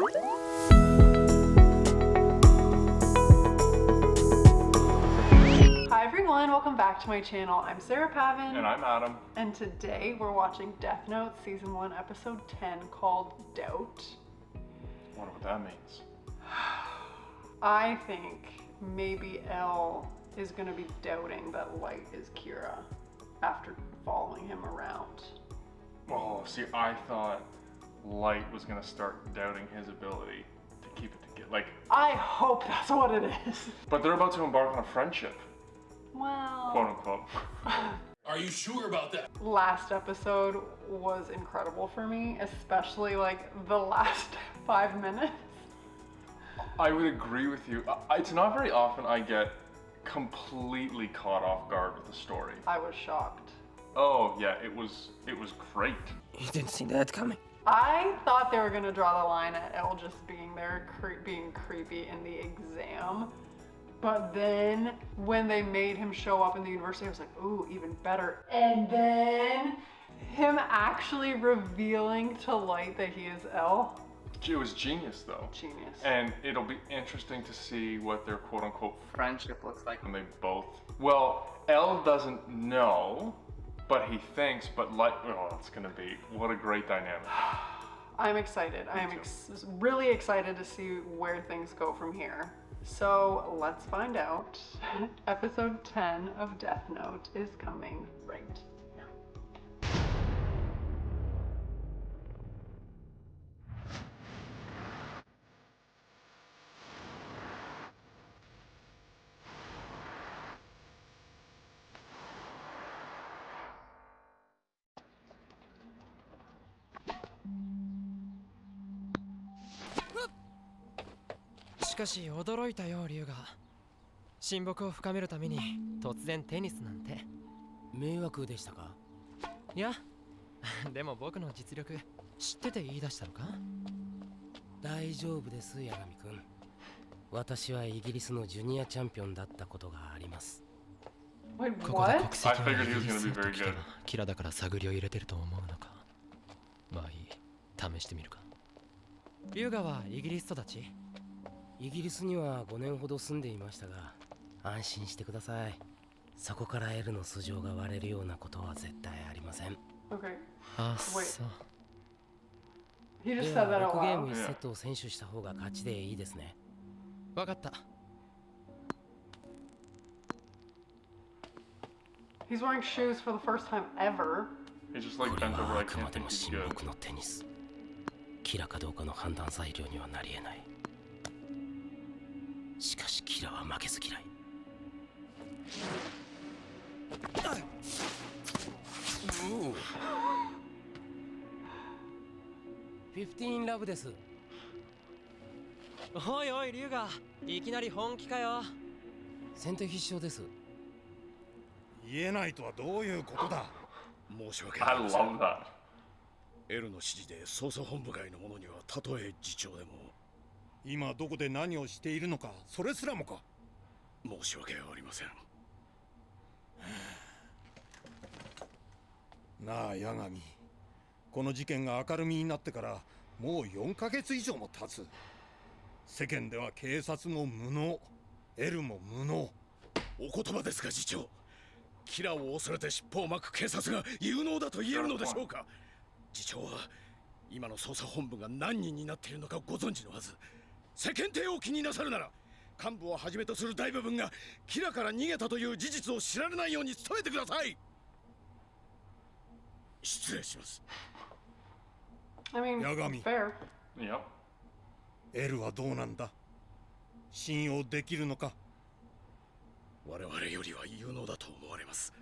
Hi everyone, welcome back to my channel. I'm Sarah Pavin. And I'm Adam. And today we're watching Death Note Season 1, Episode 10 called Doubt. I wonder what that means. I think maybe L is going to be doubting that Light is Kira after following him around. Oh, see, I thought Light was going to start doubting his ability to keep it together. Like, I hope that's what it is. but they're about to embark on a friendship, Well, quote unquote. Are you sure about that? last episode was incredible for me, especially like the last 5 minutes. I would agree with you. It's not very often I get completely caught off guard with the story. I was shocked. Oh yeah, it was great. You didn't see that coming. I thought they were gonna draw the line at Elle just being there, being creepy in the exam. But then when they made him show up in the university, I was like, ooh, even better. And then him actually revealing to Light that he is Elle. It was genius though. Genius. And it'll be interesting to see what their quote unquote Friendship looks like. when they both. Well, Elle doesn't know, but he thinks. But Light, oh, it's gonna be what a great dynamic. I'm excited. I am really excited to see where things go from here. So let's find out. Episode 10 of Death Note is coming right now. しかし驚いたよ、龍が。親睦を深めるために突然テニスなんて。迷惑でしたか？いや、でも僕の実力知ってて言い出したのか？大丈夫です、八神くん。私はイギリスのジュニアチャンピオンだったことがあります。Wait, ここで what? 国籍は I figured he イ was ギリ gonna ス be と very 聞けば good. キラだから探りを入れてると思うのか。まあいい、試してみるか。龍河はイギリス育ち？イギリスには5年ほど住んでいましたが、安心してください。そこから L の素性が割れるようなことは絶対ありません。Okay. あ、そう。 He just で said that は out 6ゲーム loud. 1セットを先取した方が勝ちでいいですね。わかった。 He's wearing shoes for the first time ever. He just like これ bent over はあ like く can't まで think も he's 親 good. 睦のテニス。キラかどうかの判断材料にはなり得ない。しかしキラは負けず嫌い。15ラブです。おいおい、龍河、いきなり本気かよ。先手必勝です。言えないとはどういうことだ。申し訳あ I りません。 love that. L の指示で捜査本部外の者にはたとえ次長でも今どこで何をしているのかそれすらもか。申し訳ありません。なあ八神、この事件が明るみになってからもう4ヶ月以上も経つ。世間では警察も無能、L も無能。お言葉ですが次長、キラを恐れて尻尾を巻く警察が有能だと言えるのでしょうか。次長は今の捜査本部が何人になっているのかご存知のはず。世間体を気になさるなら幹部をはじめとする大部分がキラから逃げたという事実を知られないように努めてください。失礼します。 I mean, Yagami. fair. Yep. L はどうなんだ。信用できるのか。我々よりは有能だと思われます。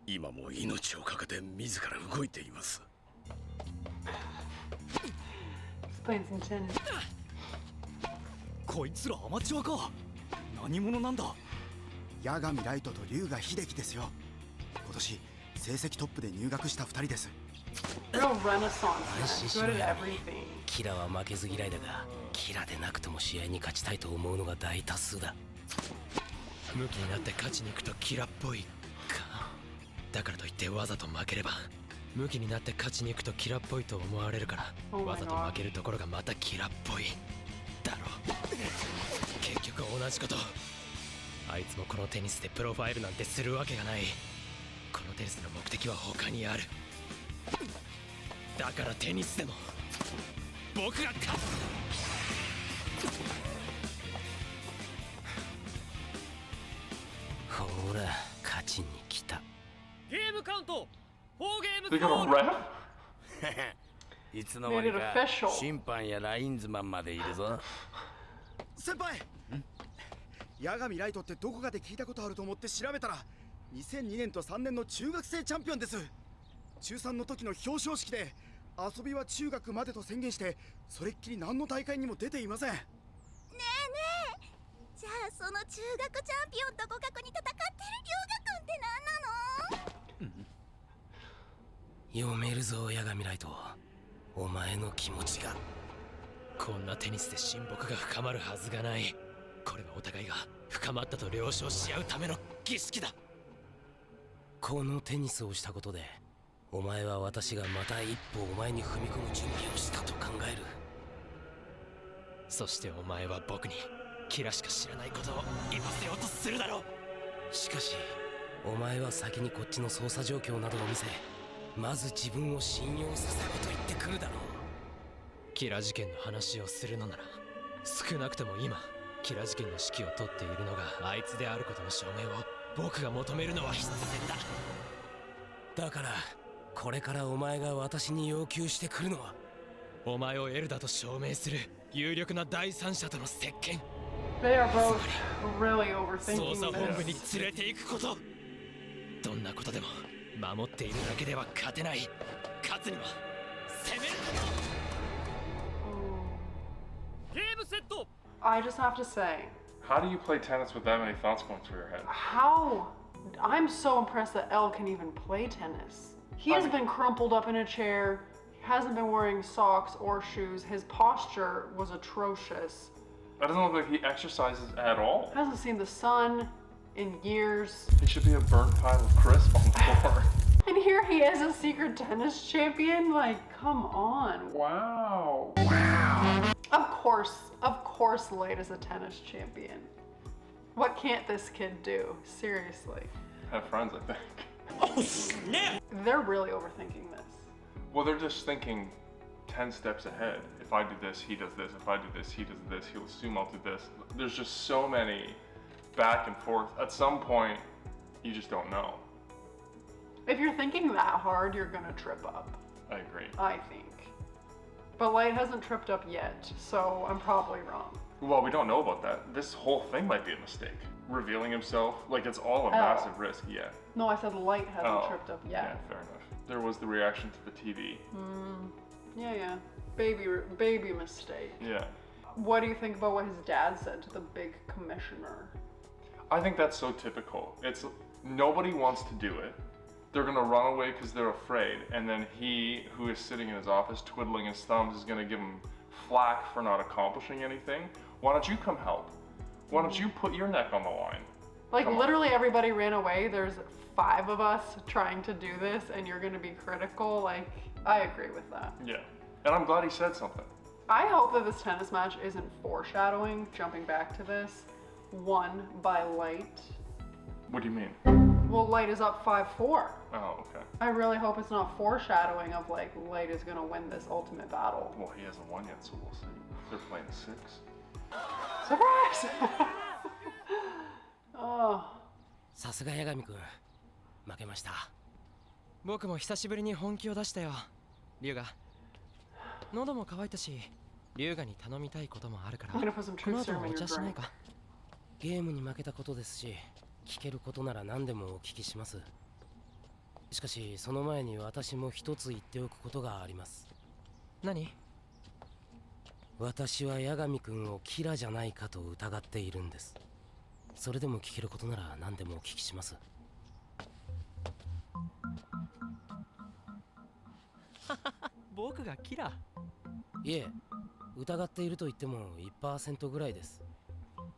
今も命を懸けて自ら動いています。 Explains intended. こいつらアマチュアか。何者なんだ。八神ライトと龍河秀樹ですよ。今年成績トップで入学した2人です。 Real renaissance. 安心し Good ろ at よ。 everything. キラは負けず嫌いだが、キラでなくても試合に勝ちたいと思うのが大多数だ。向きになって勝ちに行くとキラっぽいか。だからといってわざと負ければ向きになって勝ちに行くとキラっぽいと思われるから、 Oh my わざと God. 負けるところがまたキラっぽいだろ。結局同じこと。あいつもこのテニスでプロファイルなんてするわけがない。このテニスの目的は他にある。だからテニスでも僕が勝つ。ほら勝ちに来た。ゲームカウント4ゲー They ム got コ a ール。 ref? いつの間に Made it か official. 審判やラインズマンまでいるぞ。先輩八神ライトってどこかで聞いたことあると思って調べたら2002年と3年の中学生チャンピオンです。中3の時の表彰式で遊びは中学までと宣言してそれっきり何の大会にも出ていません。ねえねえ、じゃあその中学チャンピオンと互角に戦ってる龍河君って何なの？読めるぞ八神ライト、お前の気持ちが。こんなテニスで親睦が深まるはずがない。これはお互いが深まったと了承し合うための儀式だ。このテニスをしたことでお前は私がまた一歩お前に踏み込む準備をしたと考える。そしてお前は僕にキラしか知らないことを言わせようとするだろう。しかしお前は先にこっちの捜査状況などを見せ、まず自分を信用させろと言ってくるだろう。キラ事件の話をするのなら、少なくとも今キラ事件の指揮を執っているのがあいつであることの証明を僕が求めるのは必然だ。だからこれからお前が私に要求してくるのは、お前をエルダと証明する有力な第三者との接見、 They are both really 捜 overthinking 査本部に this. 連れて行くこと。どんなことでも守っているだけでは勝てない。勝つには攻める。ゲームセット。 I just have to say, How do you play tennis with that many thoughts going through your head? how I'm so impressed that Elle can even play tennis. He has been crumpled up in a chair, hasn't been wearing socks or shoes. His posture was atrocious. That doesn't look like he exercises at all. Hasn't seen the sun in years. He should be a burnt pile of crisp on the floor. And here he is, a secret tennis champion. Like, come on. Wow. Of course, Light is a tennis champion. What can't this kid do? Seriously. Have friends, I think. They're really overthinking this. Well, they're just thinking 10 steps ahead. If I do this, he does this. If I do this, he does this. He'll assume I'll do this. There's just so many back and forth. At some point, you just don't know. If you're thinking that hard, you're gonna trip up, I agree. I think. But Light hasn't tripped up yet, so I'm probably wrong. Well, we don't know about that. This whole thing might be a mistake. Revealing himself, like it's all a massive risk, yeah. No, I said Light hasn't Oh, tripped up Yeah, yet. fair enough. There was the reaction to the TV. Yeah. Baby mistake. Yeah. What do you think about what his dad said to the big commissioner? I think that's so typical. It's nobody wants to do it. They're gonna run away because they're afraid, and then he, who is sitting in his office twiddling his thumbs, is gonna give him flack for not accomplishing anything. Why don't you come help? Why don't you put your neck on the line? Like, Come on. literally everybody ran away. There's 5 of us trying to do this, and you're gonna be critical. Like, I agree with that. Yeah. And I'm glad he said something. I hope that this tennis match isn't foreshadowing, jumping back to this, won by Light. What do you mean? Well, Light is up 5-4. Oh, okay. I really hope it's not foreshadowing of like Light is gonna win this ultimate battle. Well, he hasn't won yet, so we'll see. They're playing 6. Surprise! Oh, さすが八神君、負けました。僕も久しぶりに本気を出したよ、龍河。喉も渇いたし、龍河に頼みたいこともあるから、 I'm gonna put some この truth 後 serum お in your 茶しない drink. か。ゲームに負けたことですし、聞けることなら何でもお聞きします。しかしその前に私も一つ言っておくことがあります。何？私は八神君をキラじゃないかと疑っているんです。それでも聞けることなら何でもお聞きします。僕がキラ？いえ、疑っていると言っても 1% ぐらいです。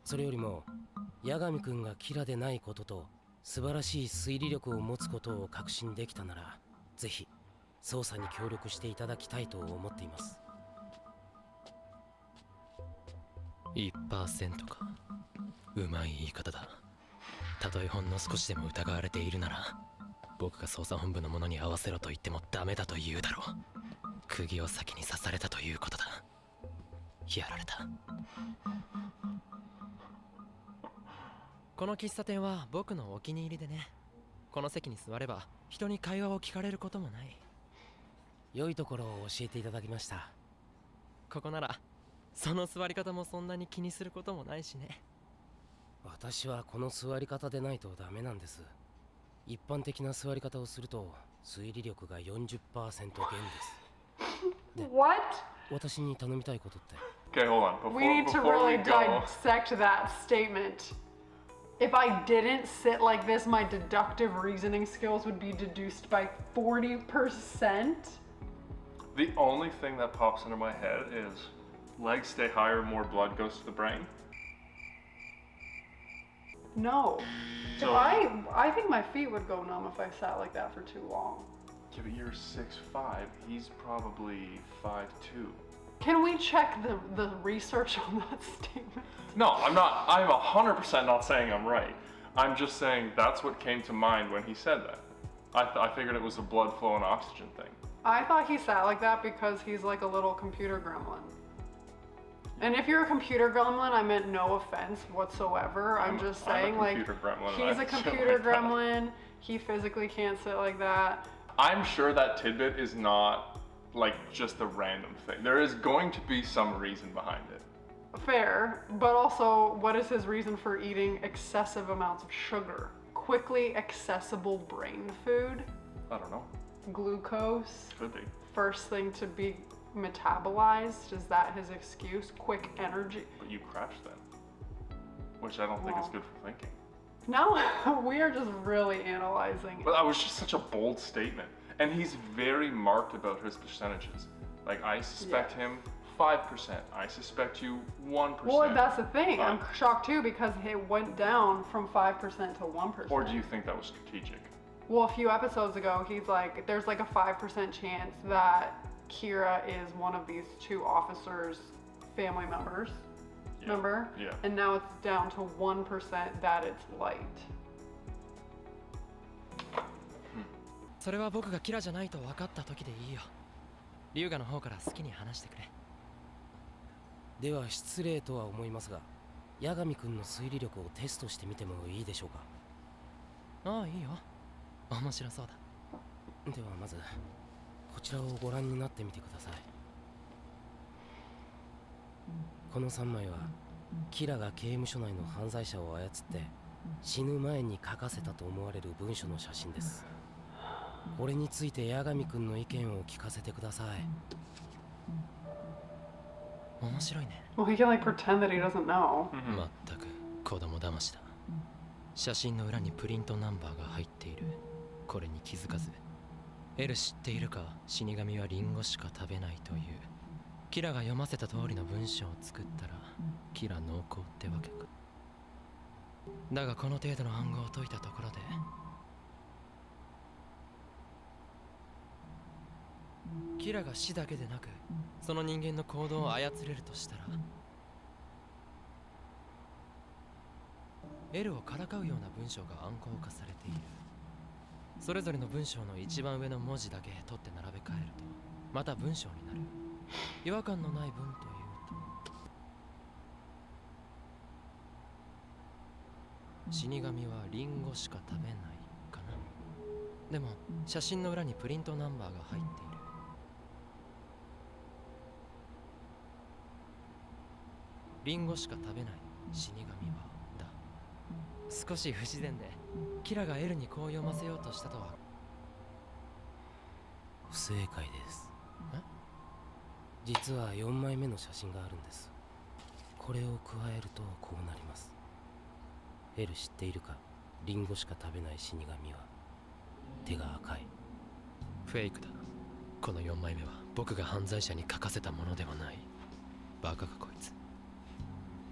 それよりも八神君がキラでないことと素晴らしい推理力を持つことを確信できたなら、ぜひ捜査に協力していただきたいと思っています。1% か。うまい言い方だ。たとえほんの少しでも疑われているなら、僕が捜査本部の者に合わせろと言ってもダメだと言うだろう。釘を先に刺されたということだ。やられた。この喫茶店は僕のお気に入りでね。この席に座れば人に会話を聞かれることもない。良いところを教えていただきました。ここならその座り方もそんなに気にすることもないしね。私はこの座り方でないとダメなんです。一般的な座り方をすると推理力が 40% 減です。What? 私に頼みたいことって。 Okay, hold on. We need to Before we really go, dissect that statement. If I didn't sit like this, my deductive reasoning skills would be deduced by 40%. the only thing that pops into my head is legs stay higher, more blood goes to the brain. No. So- I think my feet would go numb if I sat like that for too long. Yeah, but you're 6'5". He's probably 5'2". Can we check the research on that statement? No, I'm not. I'm 100% not saying I'm right. I'm just saying that's what came to mind when he said that. I figured it was a blood flow and oxygen thing. I thought he sat like that because he's like a little computer gremlin. And if you're a computer gremlin, I meant no offense whatsoever. I'm just saying, like, computer gremlin, he's I a sit computer like that. gremlin. He physically can't sit like that. I'm sure that tidbit is not like just a random thing. There is going to be some reason behind it. Fair, but also, what is his reason for eating excessive amounts of sugar? Quickly accessible brain food, I don't know. glucose, Could be. first thing to be metabolized. Is that his excuse? Quick energy. But you crashed then. Which I don't think is good for thinking. Now we are just really analyzing. But that was just such a bold statement. And he's very marked about his percentages. Like, I suspect him 5%. I suspect you 1%. Well, that's the thing. I'm Fine. shocked too because it went down from 5% to 1%. Or do you think that was strategic? Well, a few episodes ago, he's like, there's like a 5% chance that Kira is one of these two officers' family members. Yeah. Remember? Yeah. And now it's down to 1% that it's light. それは僕がキラじゃないと分かった時でいいよ。龍河の方から好きに話してくれ。では失礼とは思いますが、八神君の推理力をテストしてみてもいいでしょうか。ああ、いいよ。面白そうだ。ではまずこちらをご覧になってみてください。この3枚はキラが刑務所内の犯罪者を操って死ぬ前に書かせたと思われる文書の写真です。これについて八神君の意見を聞かせてください。面白いね。Well, he can like pretend that he doesn't know. まったく子供騙しだ。写真の裏にプリントナンバーが入っている。これに気づかず、エル知っているか、死神はリンゴしか食べないという。キラが読ませた通りの文章を作ったら、キラ濃厚ってわけか。だがこの程度の暗号を解いたところで、キラが死だけでなく、その人間の行動を操れるとしたら、L をからかうような文章が暗号化されている。それぞれの文章の一番上の文字だけ取って並べ替えると、また文章になる。違和感のない文というと、死神はリンゴしか食べないかな。でも写真の裏にプリントナンバーが入っている。リンゴしか食べない死神はだ。少し不自然で、キラがエルにこう読ませようとしたとは。不正解です。実は4枚目の写真があるんです。これを加えるとこうなります。エル知っているか、リンゴしか食べない死神は手が赤い。フェイクだ。この4枚目は僕が犯罪者に書かせたものではない。バカかこいつ。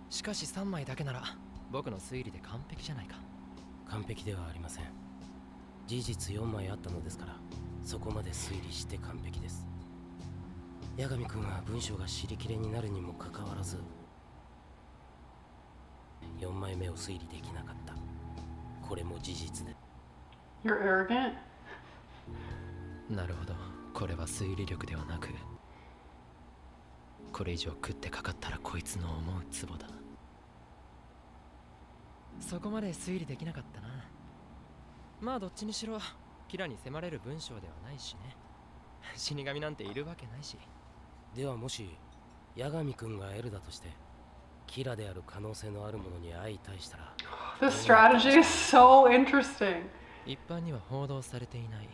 しかし3枚だけなら僕の推理で完璧じゃないか。完璧ではありません。事実4枚あったのですからそこまで推理して完璧です。八神君は文章が尻切れになるにもかかわらず4枚目を推理できなかった。これも事実で。 You're arrogant? なるほど、これは推理力ではなく、これ以上食ってかかったらこいつの思うツボだ。そこまで推理できなかったな。まあどっちにしろキラに迫れる文章ではないしね。死神なんているわけないし。ではもし八神君が L だとしてキラである可能性のあるものに相対したら The strategy is so interesting. 一般には報道されていない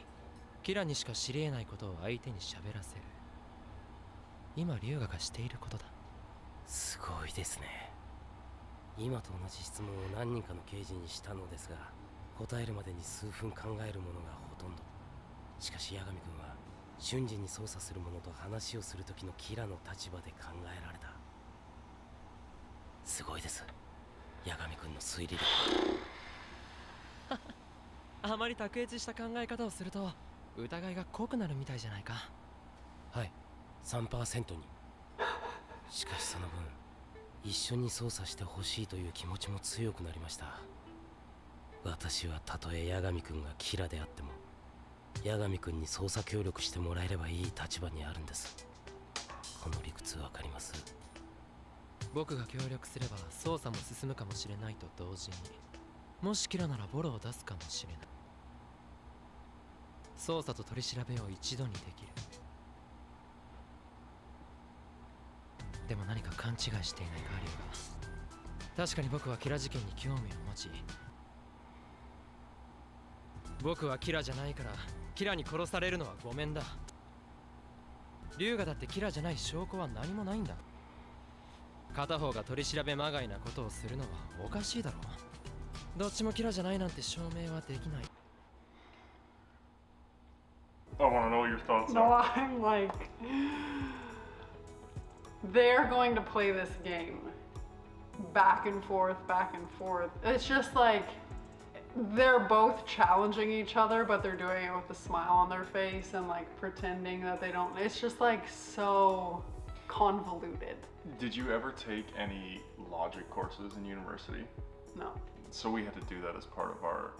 キラにしか知り得ないことを相手に喋らせる。今龍河がしていることだ。すごいですね。今と同じ質問を何人かの刑事にしたのですが、答えるまでに数分考えるものがほとんど。しかし八神君は瞬時に操作する者と話をする時のキラの立場で考えられた。すごいです、八神君の推理力。あまり卓越した考え方をすると疑いが濃くなるみたいじゃないか。はい、3% に。しかしその分一緒に操作してほしいという気持ちも強くなりました。私はたとえ八神君がキラであっても八神君に操作協力してもらえればいい立場にあるんです。この理屈わかります？僕が協力すれば操作も進むかもしれないと同時に、もしキラならボロを出すかもしれない。操作と取り調べを一度にできる。でも何か勘違いしていないか、リュウが。確かに僕はキラ事件に興味を持ち、僕はキラじゃないからキラに殺されるのはごめんだ。リュウがだってキラじゃない証拠は何もないんだ。片方が取り調べまがいなことをするのはおかしいだろう。どっちもキラじゃないなんて証明はできない。I want to know what your thoughts No, are. I'm like, they're going to play this game back and forth, back and forth. It's just like they're both challenging each other, but they're doing it with a smile on their face and like pretending that they don't. It's just like so convoluted. Did you ever take any logic courses in university? No. So we had to do that as part of our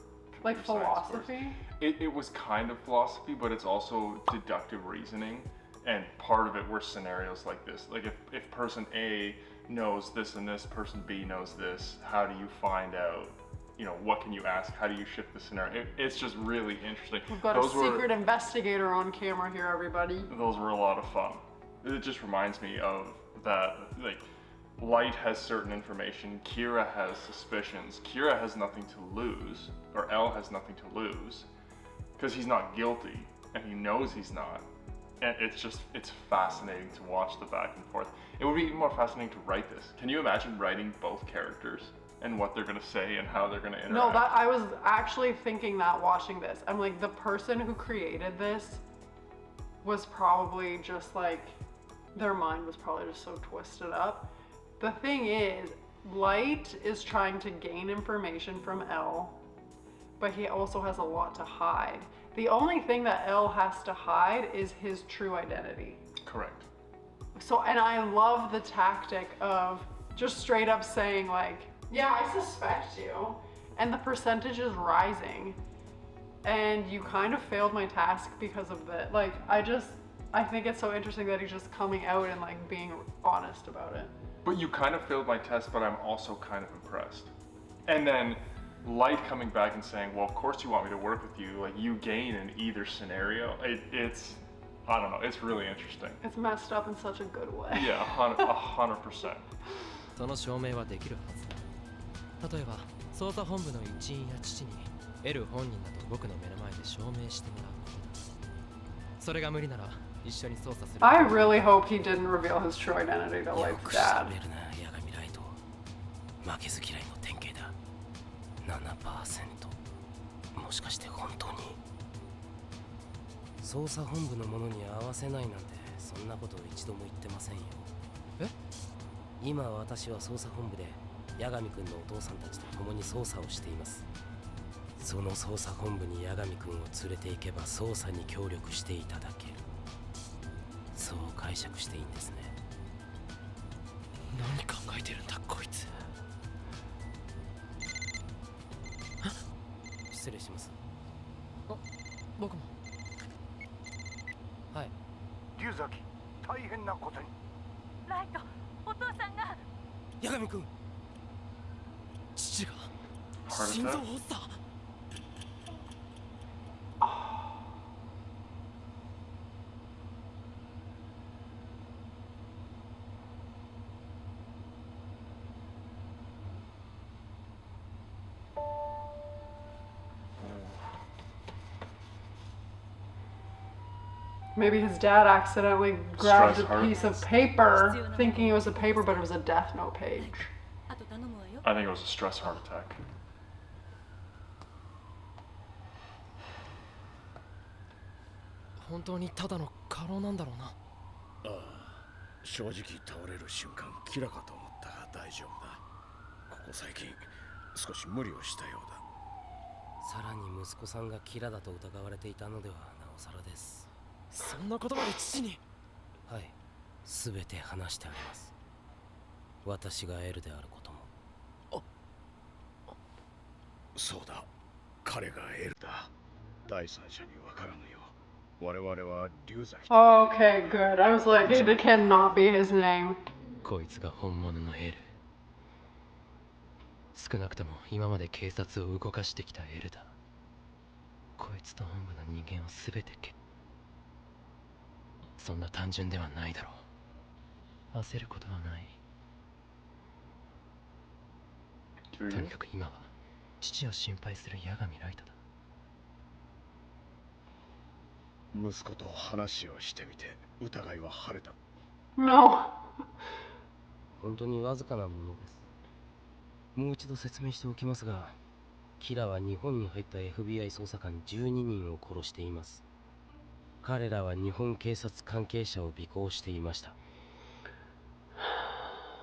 Like computer science course. philosophy? It was kind of philosophy, but it's also deductive reasoning. And part of it were scenarios like this. Like if person A knows this and this, person B knows this, how do you find out? You know, what can you ask? How do you shift the scenario? It's just really interesting. We've got a secret investigator on camera here, everybody. Those were a lot of fun. It just reminds me of that, like, Light has certain information, Kira has suspicions. Kira has nothing to lose, or L has nothing to lose, because he's not guilty, and he knows he's not. And it's fascinating to watch the back and forth. It would be even more fascinating to write this. Can you imagine writing both characters and what they're gonna say and how they're gonna interact? No, that I was actually thinking that watching this. I'm like, the person who created this was probably just like, their mind was probably just so twisted up. The thing is, Light is trying to gain information from L, but he also has a lot to hide. The only thing that L has to hide is his true identity. Correct. So, and I love the tactic of just straight up saying like, yeah, I suspect you, and the percentage is rising, and you kind of failed my task because of that. Like, I think it's so interesting that he's just coming out and like being honest about it. But you kind of failed my test, but I'm also kind of impressed. And then Light coming back and saying, well, of course you want me to work with you. Like, you gain in either scenario. It's, I don't know, it's really interesting. It's messed up in such a good way. Yeah, 100%. その証明はできるはずだ。例えば捜査本部の一員や父に L 本人だと僕の目の前で証明してもらうことだ。それが無理なら一緒に捜査する。 I really hope he didn't reveal his true identity to よ Light's く dad. 喋るな、八神ライト。負けず嫌いの典型だ。7%。もしかして本当に捜査本部の者に合わせないなんて、そんなこと一度も言ってませんよ。え？今私は捜査本部で八神君のお父さんたちと共に捜査をしています。その捜査本部に八神君を連れて行けば捜査に協力していただける。そう解釈していいんですね。何考えてるんだこいつ。失礼します。僕も。はい。龍崎、大変なことに。ライト、お父さんが。八神君、父が Heart 心臓 attack? 発作。Maybe his dad accidentally grabbed Stress a heart. piece of paper, thinking it was a paper, but it was a death note page. あと頼むわよ。 I think it was a stress heart attack. 本当にただの過労なんだろうな。ああ、正直倒れる瞬間キラかと思ったが大丈夫だ。ここ最近少し無理をしたようだ。さらに息子さんがキラだと疑われていたのではなおさらです。そんなことまで父に。はい、すべて話してあります。私がエルであることも。そうだ、彼がエルだ。第三者にわからぬよう、我々は龍崎。 Okay, good. I was like, it cannot be his name. こいつが本物のエル。少なくとも今まで警察を動かしてきたエルだ。こいつと本部の人間を全てそんな単純ではないだろう。焦ることはない。 Do とに you? かく今は父を心配する八神ライトだ。息子と話をしてみて疑いは晴れた。 No. 本当にわずかなものです。もう一度説明しておきますが、キラは日本に入った FBI 捜査官12人を殺しています。彼らは日本警察関係者を尾行していました。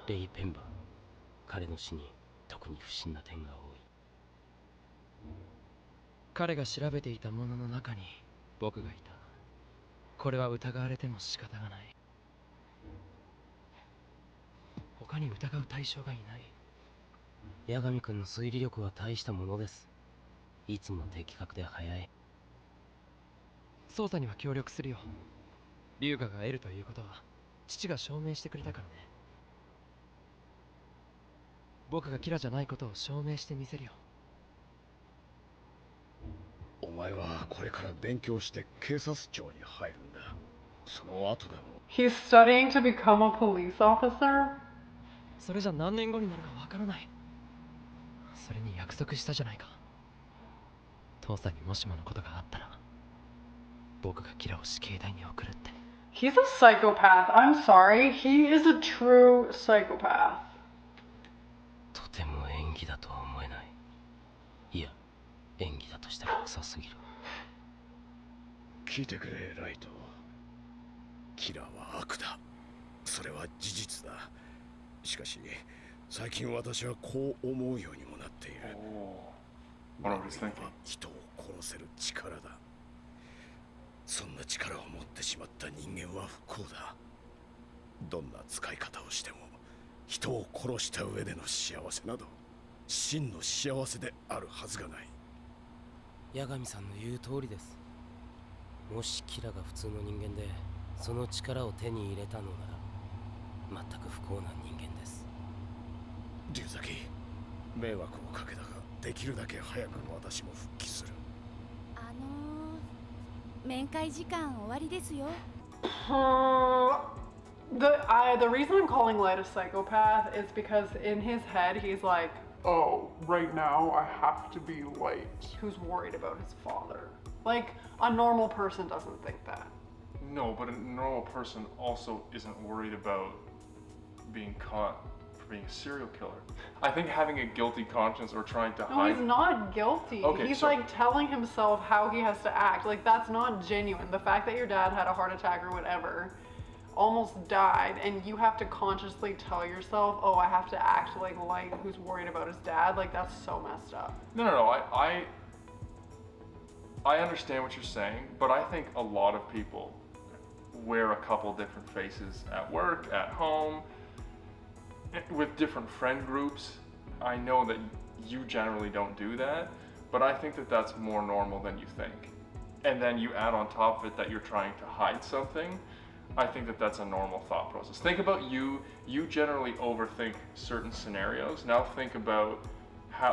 レイ・ペンバー、彼の死に特に不審な点が多い。彼が調べていたものの中に僕がいた。これは疑われても仕方がない。他に疑う対象がいない。八神君の推理力は大したものです。いつも的確で早い。捜査には協力するよ。龍河が得るということは父が証明してくれたからね。僕がキラじゃないことを証明してみせるよ。お前はこれから勉強して警察庁に入るんだ。その後でも。 He's studying to become a police officer? それじゃ何年後になるかわからない。それに約束したじゃないか。父さんにもしものことがあったら僕がキラを死刑台に送るって。 He's a psychopath. I'm sorry. He is a true psychopath. とても演技だとは思えない。いや、演技だとしたら臭すぎる。聞いてくれ、ライト。キラは悪だ。それは事実だ。しかし、最近私はこう思うようにもなっている。 Oh. What was 人間 thinking? は人を殺せる力だ。そんな力を持ってしまった人間は不幸だ。どんな使い方をしても人を殺した上での幸せなど真の幸せであるはずがない。八神さんの言う通りです。もしキラが普通の人間でその力を手に入れたのなら全く不幸な人間です。龍崎、迷惑をかけたができるだけ早く私も復帰する。面会時間終わりですよ。The reason I'm calling Light a psychopath is because in his head he's like, oh, right now I have to be Light, who's worried about his father. Like, a normal person doesn't think that. No, but a normal person also isn't worried about being caught for being a serial killer. I think having a guilty conscience or trying to No, hide. he's not guilty. Okay, he's so- like telling himself how he has to act. Like, that's not genuine. The fact that your dad had a heart attack or whatever, almost died, and you have to consciously tell yourself, oh, I have to act like Light who's worried about his dad, like, that's so messed up. No. I understand what you're saying, but I think a lot of people wear a couple different faces at work, at home, with different friend groups. I know that you generally don't do that, but I think that that's more normal than you think. And then you add on top of it that you're trying to hide something. I think that that's a normal thought process. Think about you generally overthink certain scenarios. Now think about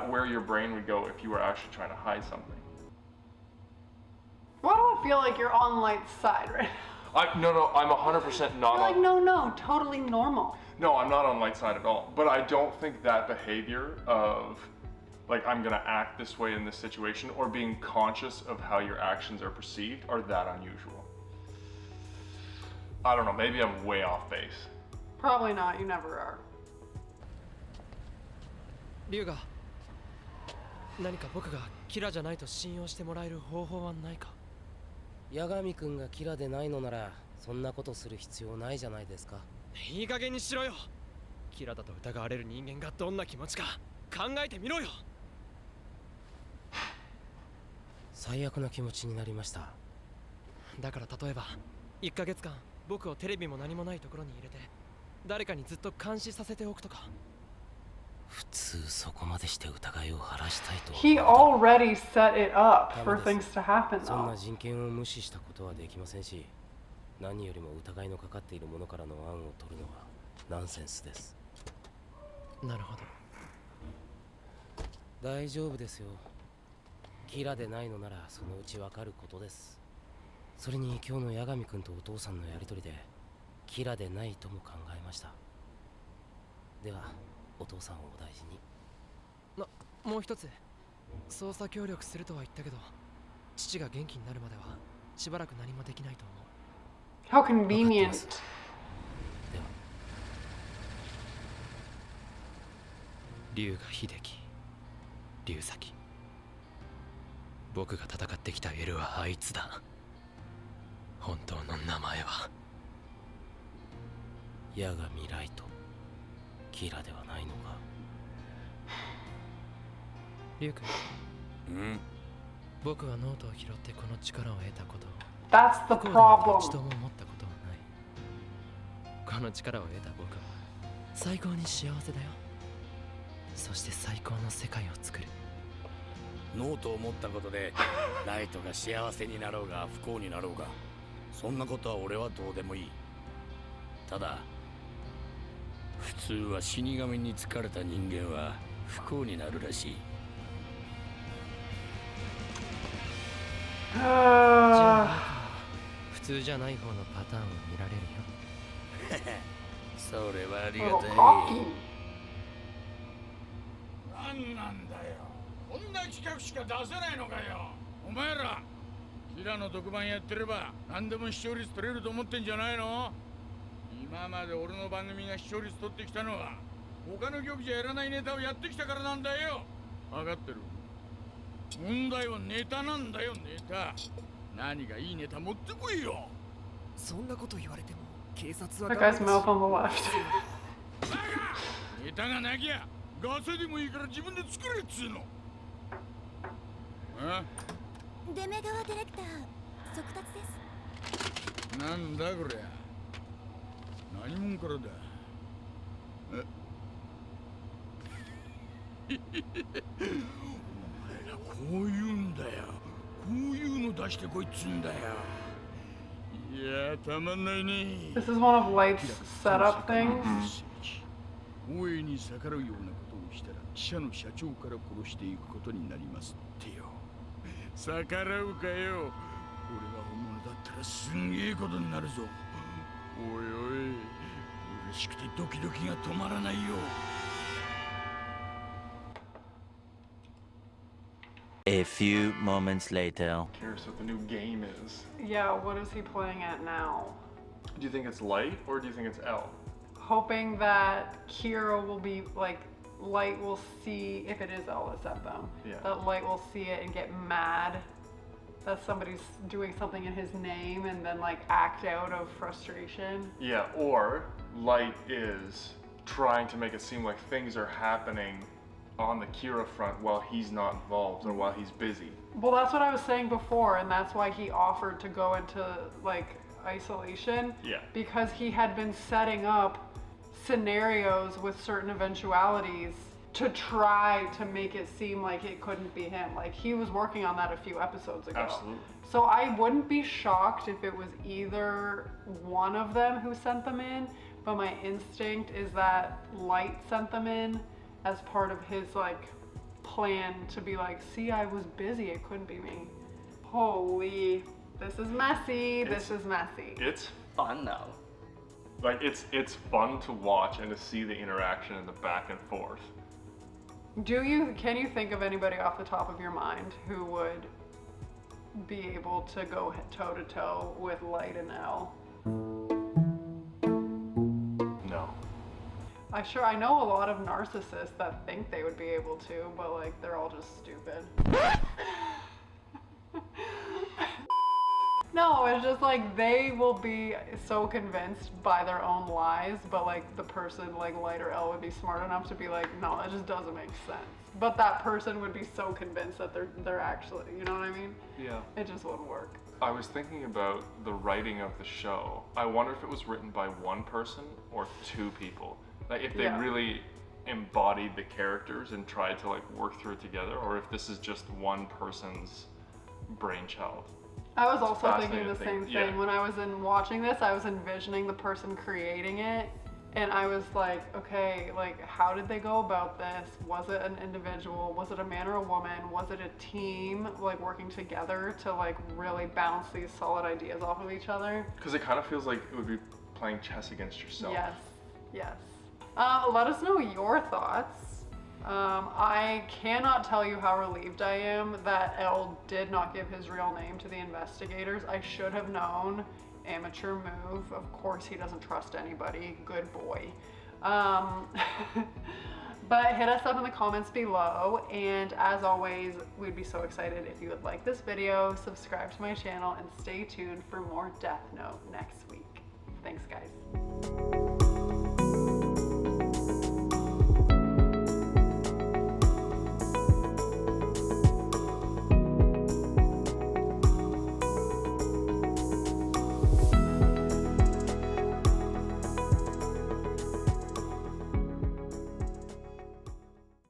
where your brain would go if you were actually trying to hide something. Why do I feel like you're on Light's side right now? No, I'm 100% not You're like, on... no, totally normal. No, I'm not on Light's side at all. But I don't think that behavior of, like, I'm gonna act this way in this situation, or being conscious of how your actions are perceived, are that unusual. I don't know, maybe I'm way off base. Probably not, you never are. 龍河、何か僕がキラじゃないと信用してもらえる方法はないか？八神君がキラでないのならそんなことする必要ないじゃないですか。いい加減にしろよ。キラだと疑われる人間がどんな気持ちか考えてみろよ。最悪な気持ちになりました。だから例えば1ヶ月間僕をテレビも何もないところに入れて誰かにずっと監視させておくとか。普通そこまでして疑いを晴らしたいと。 He already set it up for things to happen そん though. な人権を無視したことはできませんし、何よりも疑いのかかっている者からの案を取るのはナンセンスです。なるほど。大丈夫ですよ。キラでないのならそのうちわかることです。それに今日の八神君とお父さんのやりとりでキラでないとも考えました。ではお父さんをお大事に。もう一つ、捜査協力するとは言ったけど父が元気になるまではしばらく何もできないと思う。 How convenient. では龍河秀樹、龍崎。僕が戦ってきたエルはあいつだ。本当の名前は八神ライト。キラではないのか。龍君、うん僕はノートを拾ってこの力を得たことを That's the 不幸だと一 problem. 度も思ったことはない。この力を得た僕は最高に幸せだよ。そして最高の世界を作る。ノートを持ったことでライトが幸せになろうが不幸になろうがそんなことは俺はどうでもいい。ただ普通は死神に疲れた人間は不幸になるらしい。じゃあ普通じゃない方のパターンを見られるよ。それはありが Little たい。 cocky. 何なんだよ。こんな企画しか出せないのかよ。お前らキラの特番やってれば何でも視聴率取れると思ってんじゃないの？今まで俺の番組が視聴率取ってきたのは他の局じゃやらないネタをやってきたからなんだよ。分かってる。問題はネタなんだよ、ネタ。何がいいネタ持ってこいよ。そんなこと言われても警察は That guy's mouth on the left. ネタがなきゃガセでもいいから自分で作れっつうの。デメガワディレクター速達です。なんだこりゃ。何者からだ。お前らこういうんだよ。こういうの出してこいっつうんだよ。いやたまんないね。 This is one of Light's setup things. 大江に逆らうようなことをしたら記者の社長から殺していくことになりますってよ。逆らうかよ。俺が本物だったらすんげえことになるぞ。おいおい、嬉しくてドキドキが止まらないよ。A few moments later. Curious what the new game is. Yeah, what is he playing at now? Do you think it's Light or do you think it's L? Hoping that Kira will be like, Light will see, if it is L that set them, Yeah. that Light will see it and get mad that somebody's doing something in his name and then like act out of frustration. Yeah, or Light is trying to make it seem like things are happening on the Kira front while he's not involved or while he's busy. Well, that's what I was saying before, and that's why he offered to go into like isolation. Yeah. Because he had been setting up scenarios with certain eventualities to try to make it seem like it couldn't be him. Like he was working on that a few episodes ago. Absolutely. So I wouldn't be shocked if it was either one of them who sent them in, but my instinct is that Light sent them in as part of his like plan to be like, see, I was busy, it couldn't be me. Holy, this is messy, this is messy. It's fun though. Like it's fun to watch and to see the interaction and the back and forth. Can you think of anybody off the top of your mind who would be able to go toe to toe with Light and Elle? No. I know a lot of narcissists that think they would be able to, but like they're all just stupid. No, it's just like they will be so convinced by their own lies, but like the person like Light or Elle would be smart enough to be like, no, that just doesn't make sense. But that person would be so convinced that they're actually, you know what I mean? Yeah. It just wouldn't work. I was thinking about the writing of the show. I wonder if it was written by one person or two people. Like if they really embodied the characters and tried to like work through it together, or if this is just one person's brainchild. I was also thinking the same thing. Yeah. When I was watching this, I was envisioning the person creating it, and I was like, okay, like how did they go about this? Was it an individual? Was it a man or a woman? Was it a team like working together to like really bounce these solid ideas off of each other? Because it kind of feels like it would be playing chess against yourself. Yes, yes. Let us know your thoughts. I cannot tell you how relieved I am that Elle did not give his real name to the investigators. I should have known. Amateur move. Of course he doesn't trust anybody. Good boy. But hit us up in the comments below, and as always, we'd be so excited if you would like this video, subscribe to my channel, and stay tuned for more Death Note next week. Thanks, guys.